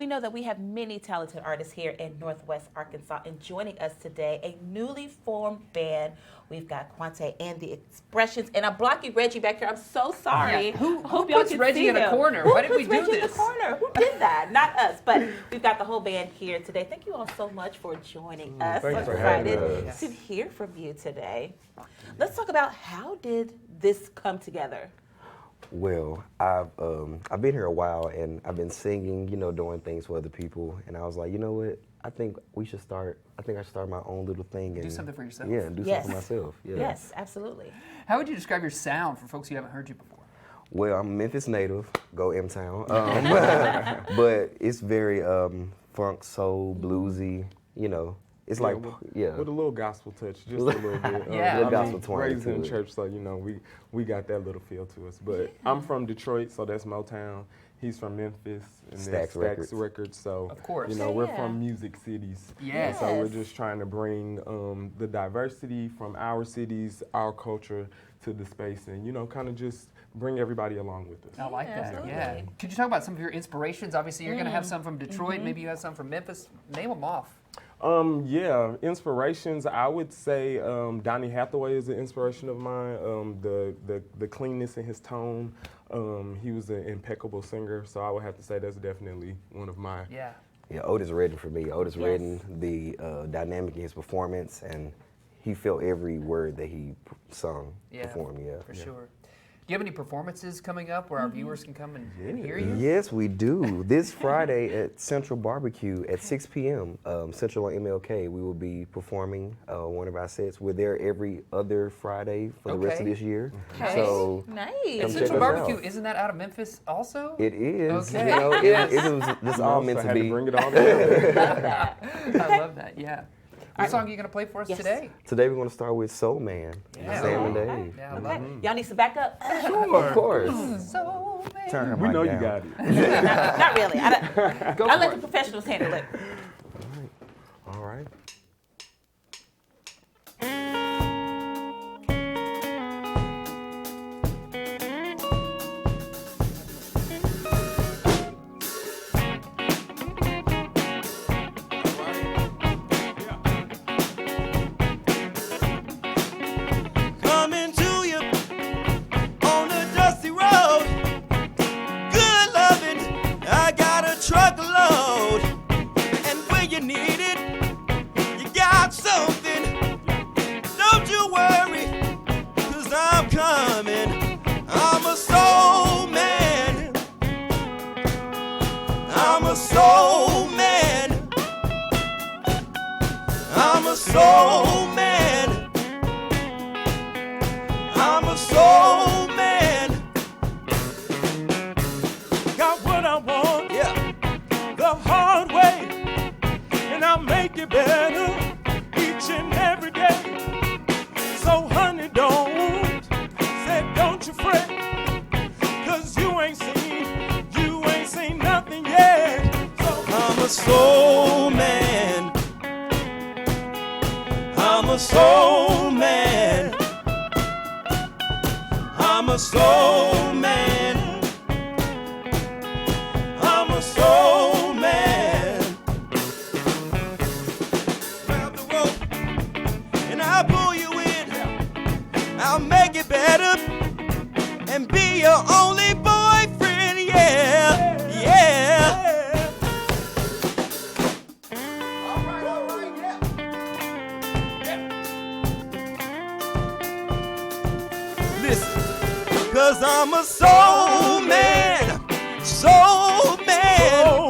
know that we have many talented artists here in Northwest Arkansas, and joining us today, a newly formed band. We've got Quantae and the Expressions, and I'm blocking Reggie back here. I'm so sorry. Yeah. Who puts Reggie in a corner? Why did we do Reggie this? in the corner? Who did that? Not us, but we've got the whole band here today. Thank you all so much for joining us. Thanks I'm for having excited us. to hear from you today. Let's talk about how did this come together? Well, I've been here a while, and I've been singing, doing things for other people, and I was like, you know what? I think I should start my own little thing and Do something for yourself. Yeah, do something for myself. Yeah. Yes, absolutely. How would you describe your sound for folks who haven't heard you before? Well, I'm a Memphis native, go M-Town, but it's very funk, soul, bluesy. It's like with a little gospel touch, just a little bit. Yeah, little I gospel twang raised to in it. church, so we got that little feel to us. But I'm from Detroit, so that's Motown. He's from Memphis, and Stax that's Stax Records. So Of course. we're Yeah. from music cities. Yeah. And so we're Yes. just trying to bring the diversity from our cities, our culture to the space, and kind of just bring everybody along with us. I like that. absolutely. Yeah. Could you talk about some of your inspirations? Obviously, you're going to have some from Detroit. Maybe you have some from Memphis. Name them off. Inspirations. I would say Donny Hathaway is an inspiration of mine. The cleanness in his tone. He was an impeccable singer, so I would have to say that's definitely one of my. Yeah. Yeah, Otis Redding for me. Otis Yes. Redding, the dynamic in his performance, and he felt every word that he sung, Yeah. performed. Yeah, For sure. Do you have any performances coming up where our viewers can come and hear you? Yes, we do. This Friday at Central Barbecue at 6 p.m. Central on MLK, we will be performing one of our sets. We're there every other Friday for the rest of Okay. this year. Okay. So Nice. And Come check Central us Barbecue, out. isn't that out of Memphis also? it is. Okay. It was just all meant So I to had be. to bring it all together. Love that. I love that, yeah. What song are you going to play for us Yes. today? Today we're going to start with Soul Man, Yeah. Sam and Okay. Dave. Yeah, I Okay. love Y'all need some backup? Of course. So Turn her We mic know you down. got it. Not really. Go I'll for let it. the professionals handle it. All right. Coming to you on a dusty road. Good loving, I got a truckload. And when you need it, you got something. Don't you worry, 'cause I'm coming. I'm a soul man. I'm a soul man. I'm a soul man. I'm a soul man. Got what I want, yeah, the hard way, and I'll make it better each and every day. So honey, don't you fret, 'cause you ain't seen nothing yet. So I'm a soul man. I'm a soul man. I'm a soul man. I'm a soul man. Grab the rope and I'll pull you in. I'll make it better and be your only boyfriend. Yeah, yeah. All right, yeah. Listen. 'Cause I'm a soul man, soul man.